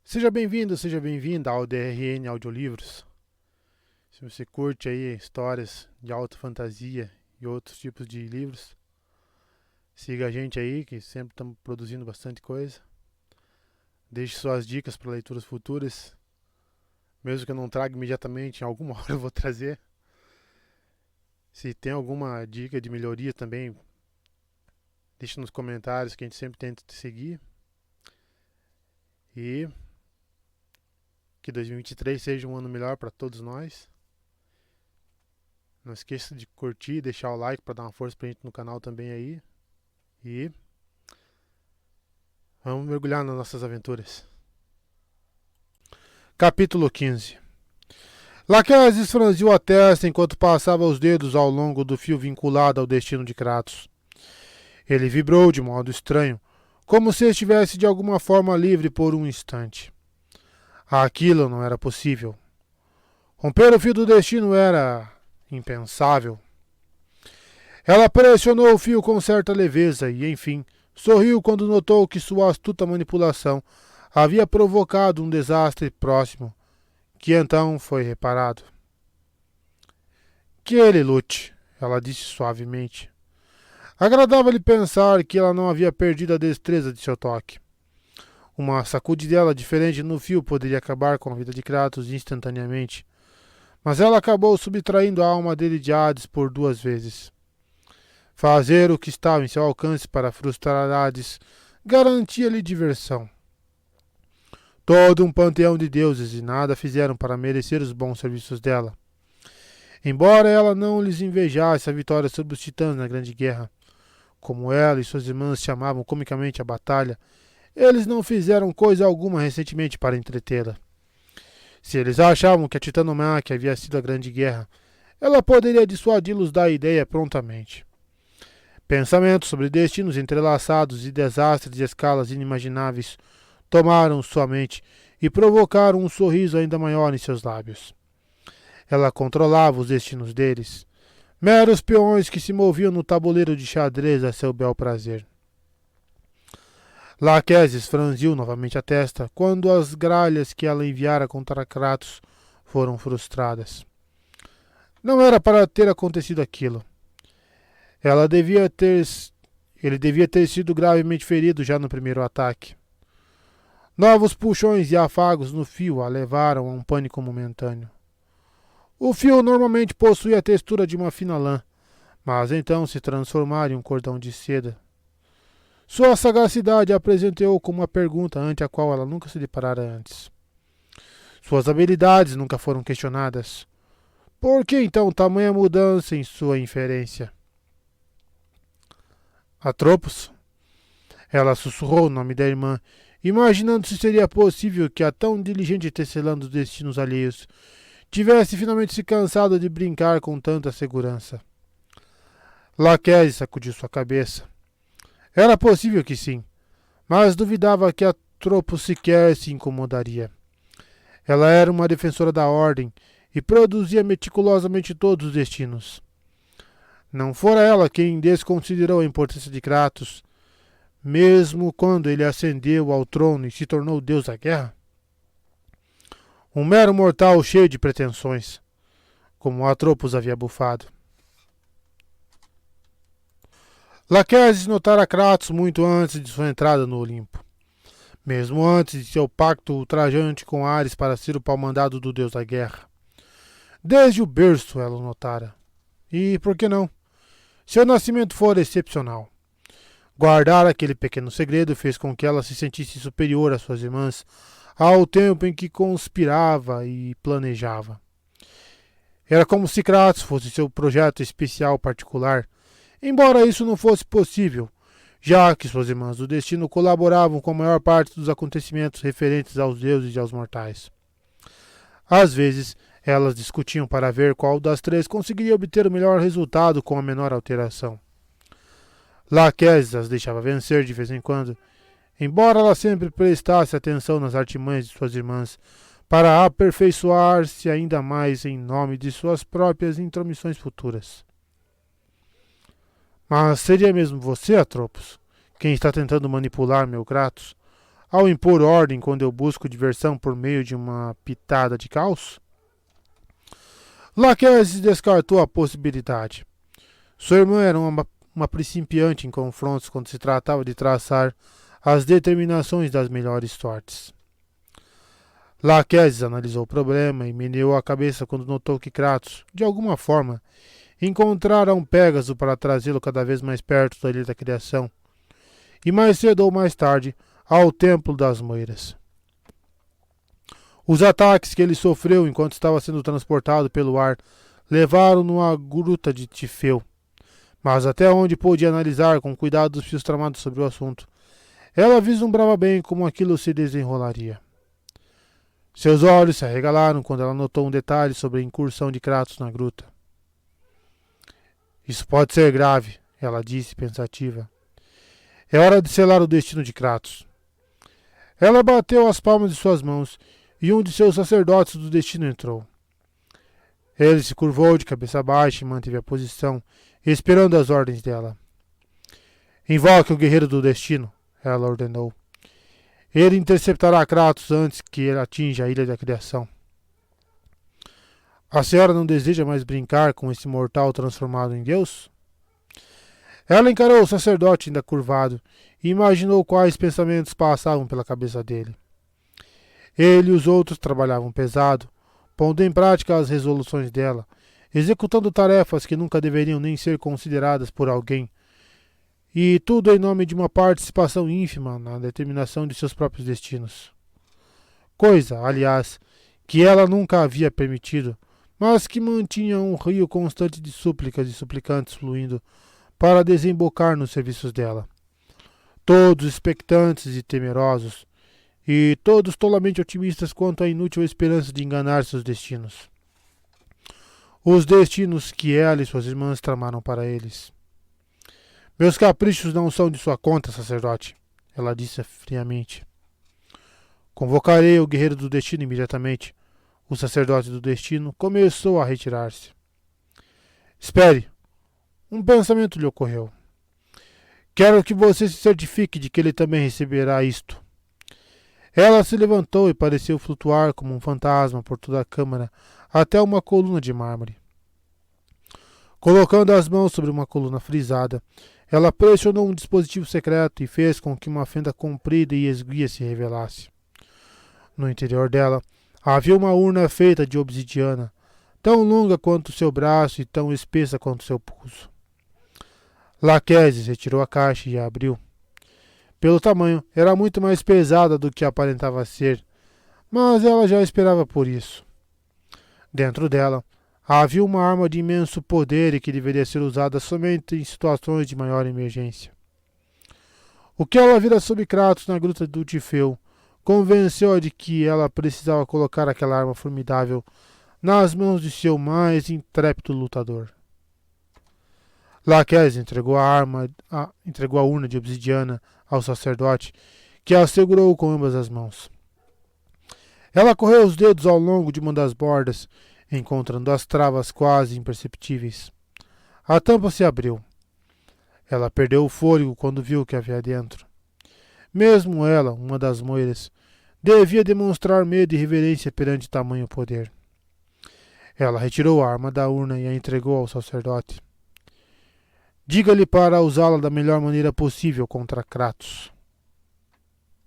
Seja bem-vindo, seja bem-vinda ao DRN Audiolivros. Se você curte aí histórias de alta fantasia e outros tipos de livros, siga a gente aí, que sempre estamos produzindo bastante coisa. Deixe suas dicas para leituras futuras, mesmo que eu não traga imediatamente, em alguma hora eu vou trazer. Se tem alguma dica de melhoria também, deixe nos comentários que a gente sempre tenta te seguir. E que 2023 seja um ano melhor para todos nós. Não esqueça de curtir e deixar o like para dar uma força pra gente no canal também aí. E vamos mergulhar nas nossas aventuras. Capítulo 15. Laquesis franziu a testa enquanto passava os dedos ao longo do fio vinculado ao destino de Kratos. Ele vibrou de modo estranho, como se estivesse de alguma forma livre por um instante. Aquilo não era possível. Romper o fio do destino era impensável. Ela pressionou o fio com certa leveza e, enfim, sorriu quando notou que sua astuta manipulação havia provocado um desastre próximo, que então foi reparado. Que ele lute, ela disse suavemente. Agradava-lhe pensar que ela não havia perdido a destreza de seu toque. Uma sacudidela diferente no fio poderia acabar com a vida de Kratos instantaneamente, mas ela acabou subtraindo a alma dele de Hades por 2 vezes. Fazer o que estava em seu alcance para frustrar Hades garantia-lhe diversão. Todo um panteão de deuses e nada fizeram para merecer os bons serviços dela. Embora ela não lhes invejasse a vitória sobre os titãs na Grande Guerra, como ela e suas irmãs chamavam comicamente a batalha, eles não fizeram coisa alguma recentemente para entretê-la. Se eles achavam que a Titanomáquia havia sido a Grande Guerra, ela poderia dissuadi-los da ideia prontamente. Pensamentos sobre destinos entrelaçados e desastres de escalas inimagináveis tomaram sua mente e provocaram um sorriso ainda maior em seus lábios. Ela controlava os destinos deles, meros peões que se moviam no tabuleiro de xadrez a seu bel prazer. Laquesis franziu novamente a testa quando as gralhas que ela enviara contra Kratos foram frustradas. Não era para ter acontecido aquilo. Ele devia ter sido gravemente ferido já no primeiro ataque. Novos puxões e afagos no fio a levaram a um pânico momentâneo. O fio normalmente possui a textura de uma fina lã, mas então se transformara em um cordão de seda. Sua sagacidade a apresentou como uma pergunta ante a qual ela nunca se deparara antes. Suas habilidades nunca foram questionadas. Por que então tamanha mudança em sua inferência? Atropos? Ela sussurrou o nome da irmã, imaginando se seria possível que a tão diligente tecelã dos destinos alheios tivesse finalmente se cansado de brincar com tanta segurança. Laquesis sacudiu sua cabeça. Era possível que sim, mas duvidava que Atropos sequer se incomodaria. Ela era uma defensora da ordem e produzia meticulosamente todos os destinos. Não fora ela quem desconsiderou a importância de Kratos, mesmo quando ele ascendeu ao trono e se tornou deus da guerra? Um mero mortal cheio de pretensões, como Atropos havia bufado. Laquesis notara Kratos muito antes de sua entrada no Olimpo, mesmo antes de seu pacto ultrajante com Ares para ser o pau-mandado do deus da guerra. Desde o berço ela o notara. E por que não? Seu nascimento fora excepcional. Guardar aquele pequeno segredo fez com que ela se sentisse superior às suas irmãs ao tempo em que conspirava e planejava. Era como se Kratos fosse seu projeto especial particular, embora isso não fosse possível, já que suas irmãs do destino colaboravam com a maior parte dos acontecimentos referentes aos deuses e aos mortais. Às vezes, elas discutiam para ver qual das 3 conseguiria obter o melhor resultado com a menor alteração. Laquesis as deixava vencer de vez em quando, embora ela sempre prestasse atenção nas artimanhas de suas irmãs para aperfeiçoar-se ainda mais em nome de suas próprias intromissões futuras. Mas seria mesmo você, Atropos, quem está tentando manipular meu Kratos? ao impor ordem quando eu busco diversão por meio de uma pitada de caos? Laquesis descartou a possibilidade. Sua irmã era uma principiante em confrontos quando se tratava de traçar as determinações das melhores sortes. Laquesis analisou o problema e meneou a cabeça quando notou que Kratos, de alguma forma, encontrara um Pégaso para trazê-lo cada vez mais perto da ilha da criação, e mais cedo ou mais tarde, ao Templo das Moiras. Os ataques que ele sofreu enquanto estava sendo transportado pelo ar levaram-no à gruta de Tifeu, mas até onde pôde analisar com cuidado os fios tramados sobre o assunto, ela vislumbrava bem como aquilo se desenrolaria. Seus olhos se arregalaram quando ela notou um detalhe sobre a incursão de Kratos na gruta. Isso pode ser grave, ela disse, pensativa. É hora de selar o destino de Kratos. Ela bateu as palmas de suas mãos e um de seus sacerdotes do destino entrou. Ele se curvou de cabeça baixa e manteve a posição, esperando as ordens dela. Invoque o guerreiro do destino, ela ordenou. Ele interceptará Kratos antes que ele atinja a ilha da criação. A senhora não deseja mais brincar com esse mortal transformado em Deus? Ela encarou o sacerdote ainda curvado e imaginou quais pensamentos passavam pela cabeça dele. Ele e os outros trabalhavam pesado, pondo em prática as resoluções dela, executando tarefas que nunca deveriam nem ser consideradas por alguém, e tudo em nome de uma participação ínfima na determinação de seus próprios destinos. Coisa, aliás, que ela nunca havia permitido, mas que mantinha um rio constante de súplicas e suplicantes fluindo para desembocar nos serviços dela. Todos expectantes e temerosos, e todos tolamente otimistas quanto à inútil esperança de enganar seus destinos. Os destinos que ela e suas irmãs tramaram para eles. Meus caprichos não são de sua conta, sacerdote, ela disse friamente. Convocarei o guerreiro do destino imediatamente. O sacerdote do destino começou a retirar-se. Espere. Um pensamento lhe ocorreu. Quero que você se certifique de que ele também receberá isto. Ela se levantou e pareceu flutuar como um fantasma por toda a câmara até uma coluna de mármore. Colocando as mãos sobre uma coluna frisada, ela pressionou um dispositivo secreto e fez com que uma fenda comprida e esguia se revelasse. No interior dela, havia uma urna feita de obsidiana, tão longa quanto seu braço e tão espessa quanto seu pulso. Laquesis retirou a caixa e a abriu. Pelo tamanho, era muito mais pesada do que aparentava ser, mas ela já esperava por isso. Dentro dela, havia uma arma de imenso poder e que deveria ser usada somente em situações de maior emergência. O que ela vira sob Kratos na gruta do Tifeu convenceu-a de que ela precisava colocar aquela arma formidável nas mãos de seu mais intrépido lutador. Laquesis entregou a urna de obsidiana ao sacerdote, que a segurou com ambas as mãos. Ela correu os dedos ao longo de uma das bordas, encontrando as travas quase imperceptíveis. A tampa se abriu. Ela perdeu o fôlego quando viu o que havia dentro. Mesmo ela, uma das moiras, devia demonstrar medo e reverência perante tamanho poder. Ela retirou a arma da urna e a entregou ao sacerdote. Diga-lhe para usá-la da melhor maneira possível contra Kratos.